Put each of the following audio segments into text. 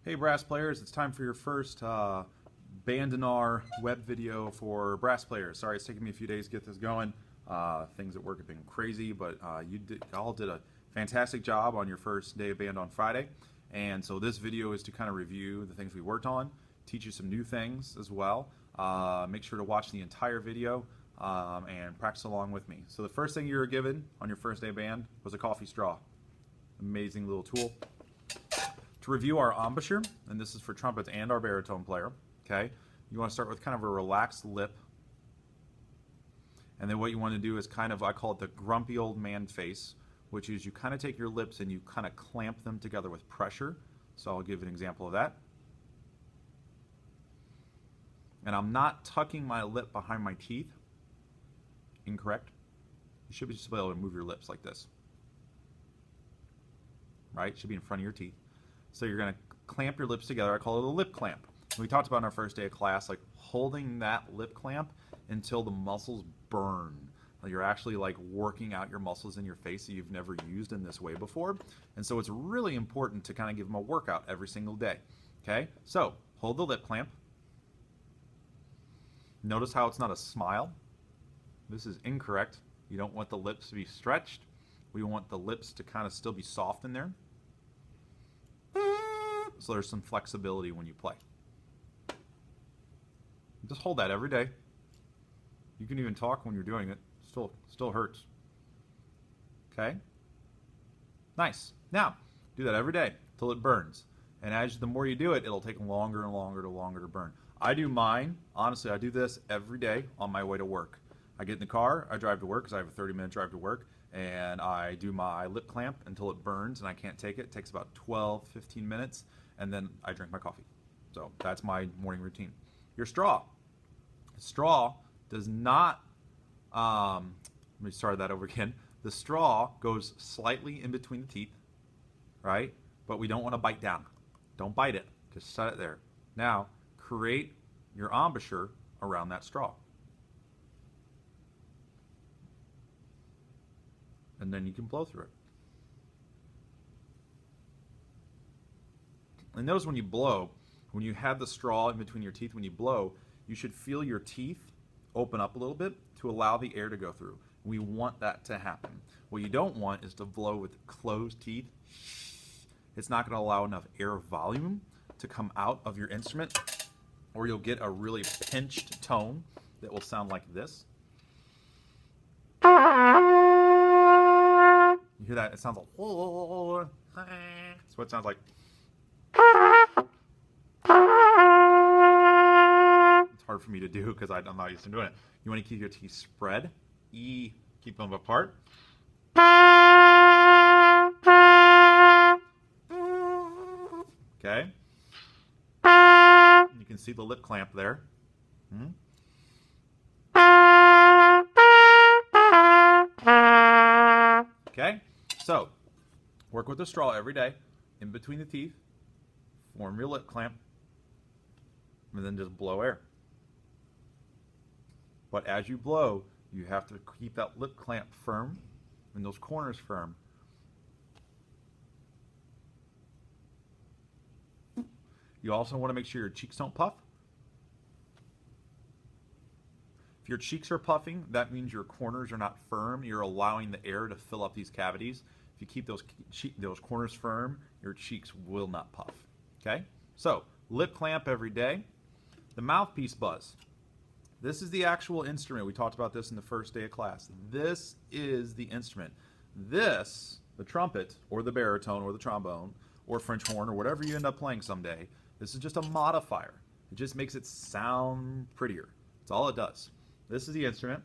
Hey brass players, it's time for your first Bandinar web video for brass players. Sorry it's taking me a few days to get this going. Things at work have been crazy, but you all did a fantastic job on your first day of band on Friday. And so this video is to kind of review the things we worked on, teach you some new things as well. Make sure to watch the entire video and practice along with me. So the first thing you were given on your first day of band was a coffee straw. Amazing little tool. To review our embouchure, and this is for trumpets and our baritone player, okay? You want to start with kind of a relaxed lip. And then what you want to do is kind of, I call it the grumpy old man face, which is you kind of take your lips and you kind of clamp them together with pressure. So I'll give an example of that. And I'm not tucking my lip behind my teeth. Incorrect. You should just be able to move your lips like this. Right? Should be in front of your teeth. So you're going to clamp your lips together. I call it a lip clamp. We talked about in our first day of class, like holding that lip clamp until the muscles burn. You're actually like working out your muscles in your face that you've never used in this way before. And so it's really important to kind of give them a workout every single day. Okay? So hold the lip clamp. Notice how it's not a smile. This is incorrect. You don't want the lips to be stretched. We want the lips to kind of still be soft in there. So there's some flexibility when you play. Just hold that every day. You can even talk when you're doing it. Still hurts. Okay? Nice. Now, do that every day till it burns. And as the more you do it, it'll take longer and longer to burn. I do mine. Honestly, I do this every day on my way to work. I get in the car, I drive to work because I have a 30-minute drive to work, and I do my lip clamp until it burns and I can't take it. It takes about 12-15 minutes, and then I drink my coffee. So that's my morning routine. Your straw. Straw does not, let me start that over again. The straw goes slightly in between the teeth, right? But we don't want to bite down. Don't bite it. Just set it there. Now, create your embouchure around that straw. And then you can blow through it. And notice when you blow, when you have the straw in between your teeth, when you blow, you should feel your teeth open up a little bit to allow the air to go through. We want that to happen. What you don't want is to blow with closed teeth. It's not going to allow enough air volume to come out of your instrument, or you'll get a really pinched tone that will sound like this. You hear that? It sounds like, that's what it sounds like. It's hard for me to do because I'm not used to doing it. You want to keep your teeth spread. Keep them apart. Okay. You can see the lip clamp there. Okay. So, work with the straw every day, in between the teeth, form your lip clamp, and then just blow air. But as you blow, you have to keep that lip clamp firm and those corners firm. You also want to make sure your cheeks don't puff. If your cheeks are puffing, that means your corners are not firm. You're allowing the air to fill up these cavities. If you keep those corners firm, your cheeks will not puff. Okay? So, lip clamp every day. The mouthpiece buzz. This is the actual instrument. We talked about this in the first day of class. This is the instrument. This, the trumpet, or the baritone, or the trombone, or French horn, or whatever you end up playing someday, this is just a modifier. It just makes it sound prettier. That's all it does. This is the instrument.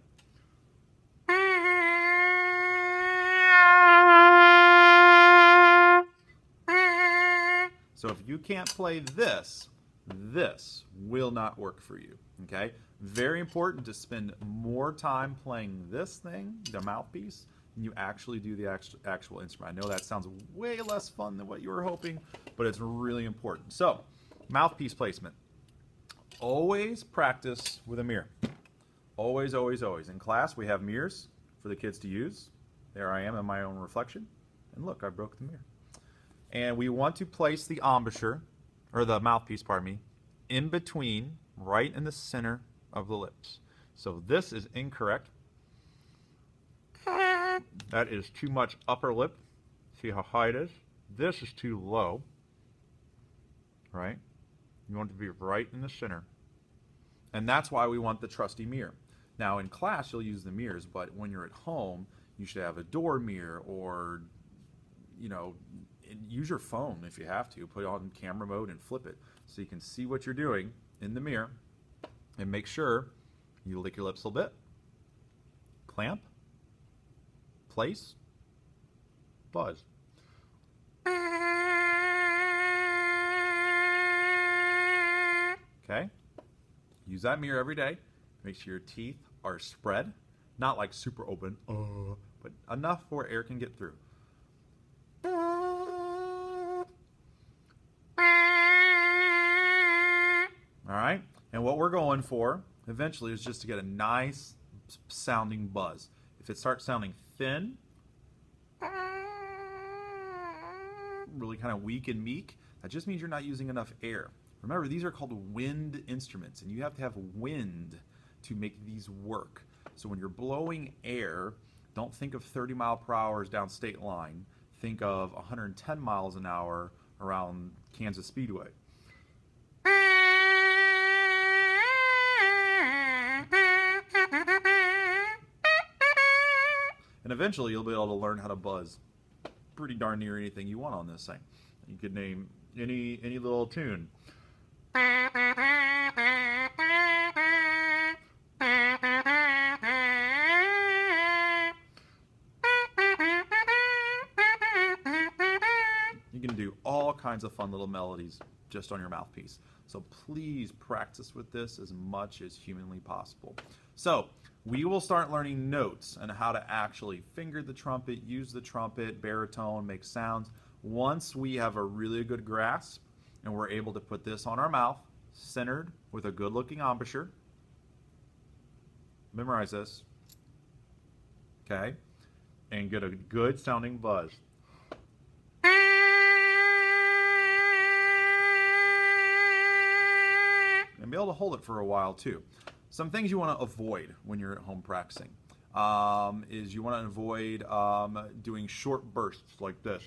So if you can't play this, this will not work for you. Okay? Very important to spend more time playing this thing, the mouthpiece, than you actually do the actual instrument. I know that sounds way less fun than what you were hoping, but it's really important. So, mouthpiece placement. Always practice with a mirror. Always, always, always. In class, we have mirrors for the kids to use. There I am in my own reflection. And look, I broke the mirror. And we want to place the embouchure or the mouthpiece, pardon me, in between, right in the center of the lips. So this is incorrect. That is too much upper lip. See how high it is? This is too low, right? You want it to be right in the center. And that's why we want the trusty mirror. Now in class you'll use the mirrors, but when you're at home, you should have a door mirror, or, you know, use your phone if you have to. Put it on camera mode and flip it so you can see what you're doing in the mirror. And make sure you lick your lips a little bit. Clamp. Place. Buzz. Okay? Use that mirror every day. Make sure your teeth are spread. Not like super open, but enough where air can get through. Alright? And what we're going for eventually is just to get a nice sounding buzz. If it starts sounding thin, really kind of weak and meek, that just means you're not using enough air. Remember, these are called wind instruments, and you have to have wind to make these work. So when you're blowing air, don't think of 30 mile per hour down state line. Think of 110 miles an hour around Kansas Speedway. And eventually you'll be able to learn how to buzz pretty darn near anything you want on this thing. You could name any little tune. You can do all kinds of fun little melodies just on your mouthpiece. So please practice with this as much as humanly possible. So we will start learning notes and how to actually finger the trumpet, use the trumpet, baritone, make sounds. Once we have a really good grasp and we're able to put this on our mouth, centered with a good looking embouchure. Memorize this. Okay? And get a good sounding buzz. And be able to hold it for a while too. Some things you want to avoid when you're at home practicing is you want to avoid doing short bursts like this.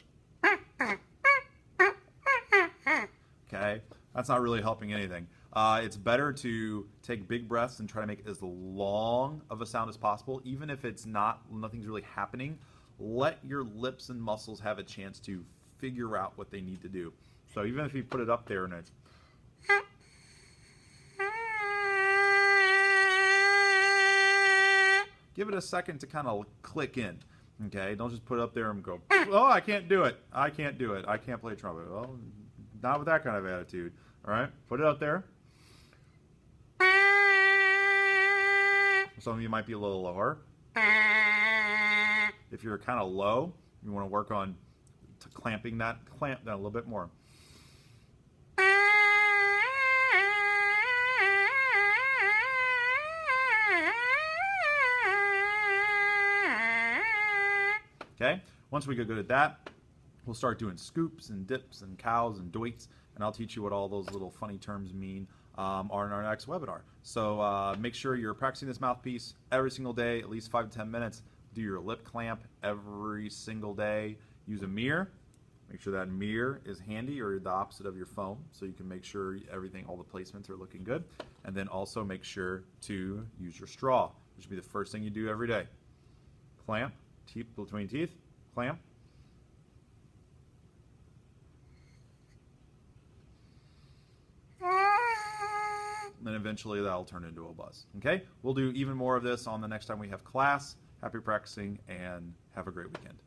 Okay, that's not really helping anything. It's better to take big breaths and try to make as long of a sound as possible, even if it's nothing's really happening. Let your lips and muscles have a chance to figure out what they need to do. So even if you put it up there and it's give it a second to kind of click in. Okay, don't just put it up there and go, oh, I can't do it. I can't do it. I can't play trumpet. Well, not with that kind of attitude. All right, put it up there. Some of you might be a little lower. If you're kind of low, you want to work on clamping that, clamp that a little bit more. Okay, once we get good at that, we'll start doing scoops and dips and cows and doits, and I'll teach you what all those little funny terms mean are in our next webinar. So make sure you're practicing this mouthpiece every single day, at least 5 to 10 minutes. Do your lip clamp every single day. Use a mirror. Make sure that mirror is handy or the opposite of your phone so you can make sure everything, all the placements are looking good. And then also make sure to use your straw, which will be the first thing you do every day. Clamp. Teeth between teeth, clamp. And then eventually that'll turn into a buzz. Okay? We'll do even more of this on the next time we have class. Happy practicing and have a great weekend.